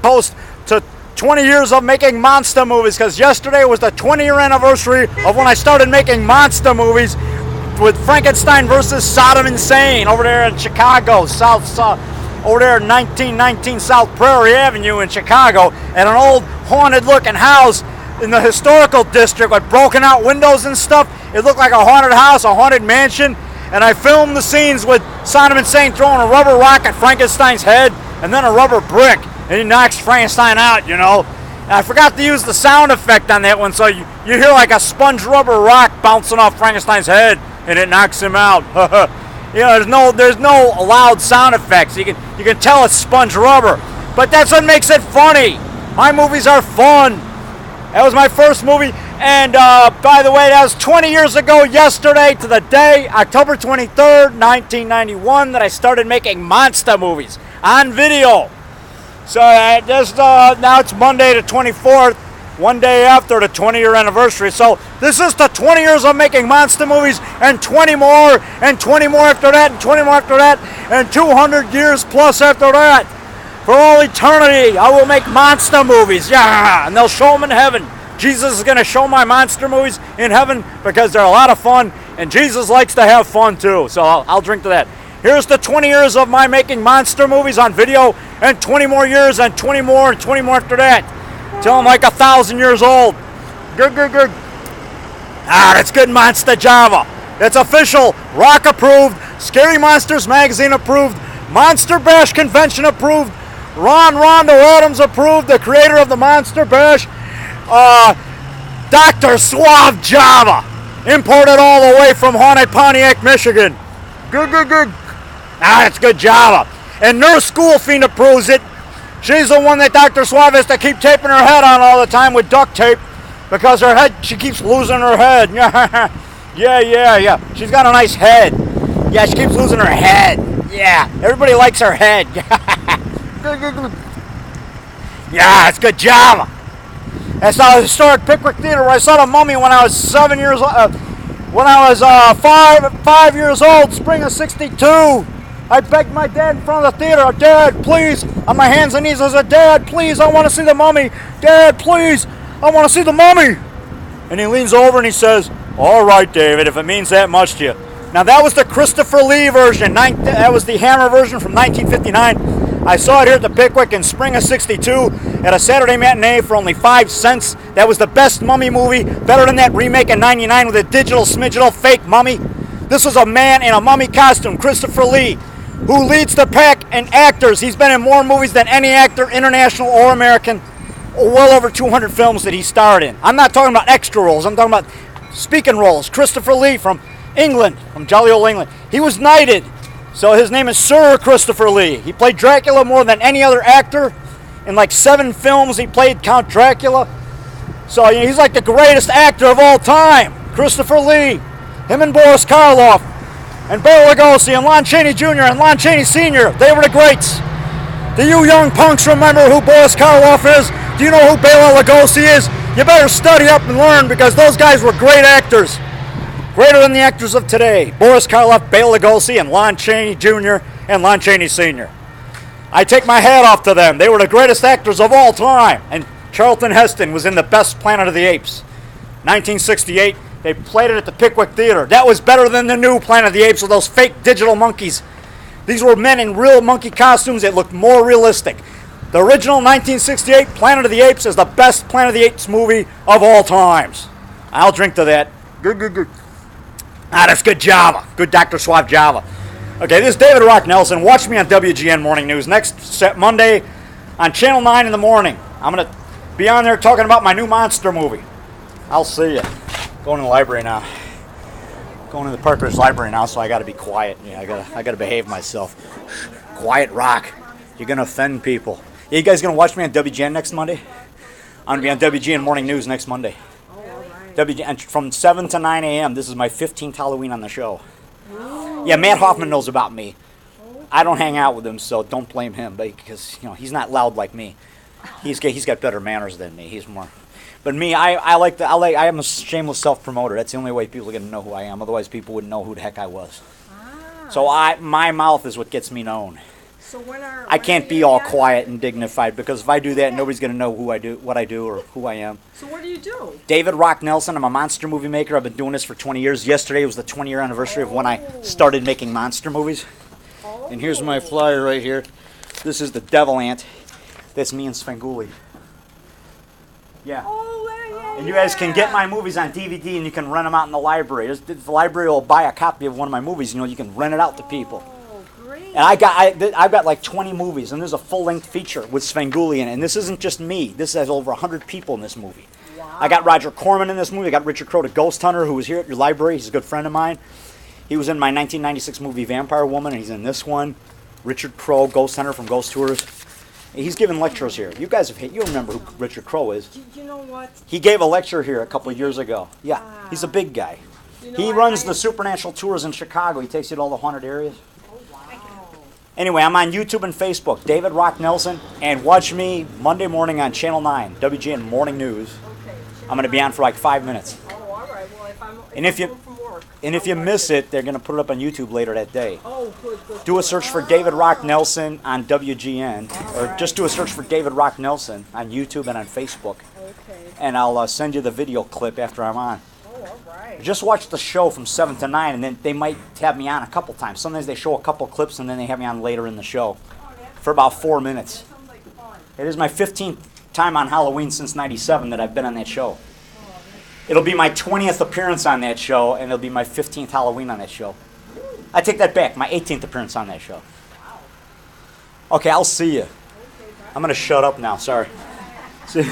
Post to 20 years of making monster movies, because yesterday was the 20-year anniversary of when I started making monster movies with Frankenstein versus Saddam Hussein over there in Chicago, over there in 1919 South Prairie Avenue in Chicago, at an old haunted-looking house in the historical district with broken out windows and stuff. It looked like a haunted house, a haunted mansion, and I filmed the scenes with Saddam Hussein throwing a rubber rock at Frankenstein's head and then a rubber brick, and he knocks Frankenstein out, you know. And I forgot to use the sound effect on that one, so you hear like a sponge rubber rock bouncing off Frankenstein's head, and it knocks him out. You know, there's no loud sound effects. You can tell it's sponge rubber, but that's what makes it funny. My movies are fun. That was my first movie, and by the way, that was 20 years ago yesterday to the day, October 23rd, 1991, that I started making monster movies on video. So now it's Monday the 24th, one day after the 20-year anniversary. So this is the 20 years of making monster movies, and 20 more, and 20 more after that, and 20 more after that, and 200 years plus after that. For all eternity, I will make monster movies, yeah, and they'll show them in heaven. Jesus is going to show my monster movies in heaven because they're a lot of fun, and Jesus likes to have fun too, so I'll drink to that. Here's the 20 years of my making monster movies on video, and 20 more years, and 20 more, and 20 more after that, till I'm like 1,000 years old. Good. That's good Monster Java. It's official, Rock approved, Scary Monsters Magazine approved, Monster Bash Convention approved, Ron Rondo Adams approved, the creator of the Monster Bash, Dr. Suave Java, imported all the way from haunted Pontiac, Michigan. Good. It's good Java. And Nurse School Fiend approves it. She's the one that Dr. Suave has to keep taping her head on all the time with duct tape because her head, she keeps losing her head. Yeah. She's got a nice head. Yeah, she keeps losing her head. Yeah, everybody likes her head. Good. Yeah, it's good Java. That's the historic Pickwick Theater where I saw the Mummy when I was 7 years old. When I was 5 years old, spring of '62. I begged my dad in front of the theater, Dad, please, on my hands and knees. I said, Dad, please, I want to see the Mummy. Dad, please, I want to see the Mummy. And he leans over and he says, all right, David, if it means that much to you. Now, that was the Christopher Lee version. That was the Hammer version from 1959. I saw it here at the Pickwick in spring of '62 at a Saturday matinee for only 5 cents. That was the best Mummy movie, better than that remake in '99 with a digital smidgital fake mummy. This was a man in a mummy costume, Christopher Lee, who leads the pack in actors. He's been in more movies than any actor, international or American. Well over 200 films that he starred in. I'm not talking about extra roles. I'm talking about speaking roles. Christopher Lee from England, from jolly old England. He was knighted, so his name is Sir Christopher Lee. He played Dracula more than any other actor. In like 7 films, he played Count Dracula. So he's like the greatest actor of all time. Christopher Lee. Him and Boris Karloff. And Bela Lugosi and Lon Chaney Jr. and Lon Chaney Sr. They were the greats. Do you young punks remember who Boris Karloff is? Do you know who Bela Lugosi is? You better study up and learn because those guys were great actors. Greater than the actors of today. Boris Karloff, Bela Lugosi, and Lon Chaney Jr. and Lon Chaney Sr. I take my hat off to them. They were the greatest actors of all time. And Charlton Heston was in the best Planet of the Apes. 1968. They played it at the Pickwick Theater. That was better than the new Planet of the Apes with those fake digital monkeys. These were men in real monkey costumes that looked more realistic. The original 1968 Planet of the Apes is the best Planet of the Apes movie of all times. I'll drink to that. Good. That's good Java. Good Dr. Suave Java. Okay, this is David Rock Nelson. Watch me on WGN Morning News next Monday on Channel 9 in the morning. I'm going to be on there talking about my new monster movie. I'll see you. Going to the library now. Going to the Parker's library now, so I got to be quiet. Yeah, I got to behave myself. Quiet Rock. You're going to offend people. Yeah, you guys going to watch me on WGN next Monday? I'm going to be on WGN Morning News next Monday. WGN from 7 to 9 a.m. This is my 15th Halloween on the show. Yeah, Matt Hoffman knows about me. I don't hang out with him, so don't blame him because he's not loud like me. He's got better manners than me. He's more. But me, I am a shameless self-promoter. That's the only way people are going to know who I am. Otherwise, people wouldn't know who the heck I was. So my mouth is what gets me known. So when are... I when can't are be you all again? quiet and dignified, because if I do that, nobody's going to know who I do, what I do, or who I am. So what do you do? David Rock Nelson. I'm a monster movie maker. I've been doing this for 20 years. Yesterday was the 20-year anniversary of when I started making monster movies. And here's my flyer right here. This is the Devil Ant. That's me and Svengoolie. Yeah. And you guys can get my movies on DVD, and you can rent them out in the library. The library will buy a copy of one of my movies. You can rent it out to people. Oh, great. And I've got like 20 movies, and there's a full-length feature with Svengoolie in it. And this isn't just me. This has over 100 people in this movie. Wow. I got Roger Corman in this movie. I got Richard Crowe, the Ghost Hunter, who was here at your library. He's a good friend of mine. He was in my 1996 movie Vampire Woman, and he's in this one. Richard Crowe, Ghost Hunter from Ghost Tours. He's giving lectures here. You guys you remember who Richard Crowe is. You know what? He gave a lecture here a couple of years ago. Yeah, he's a big guy. You know, He runs the Supernatural Tours in Chicago. He takes you to all the haunted areas. Oh, wow. Anyway, I'm on YouTube and Facebook, David Rock Nelson, and watch me Monday morning on Channel 9, WGN Morning News. Okay. I'm going to be on for like 5 minutes. Oh, all right. Well, And if you- home from work, And if you miss it, they're going to put it up on YouTube later that day. Oh, good. Do a search for David Rock Nelson on WGN, or just do a search for David Rock Nelson on YouTube and on Facebook, Okay. and I'll send you the video clip after I'm on. Oh, all right. Just watch the show from 7 to 9, and then they might have me on a couple times. Sometimes they show a couple clips, and then they have me on later in the show for about 4 minutes. Sounds like fun. It is my 15th time on Halloween since '97 that I've been on that show. It'll be my 20th appearance on that show, and it'll be my 15th Halloween on that show. I take that back, my 18th appearance on that show. Okay, I'll see you. I'm going to shut up now, sorry. See-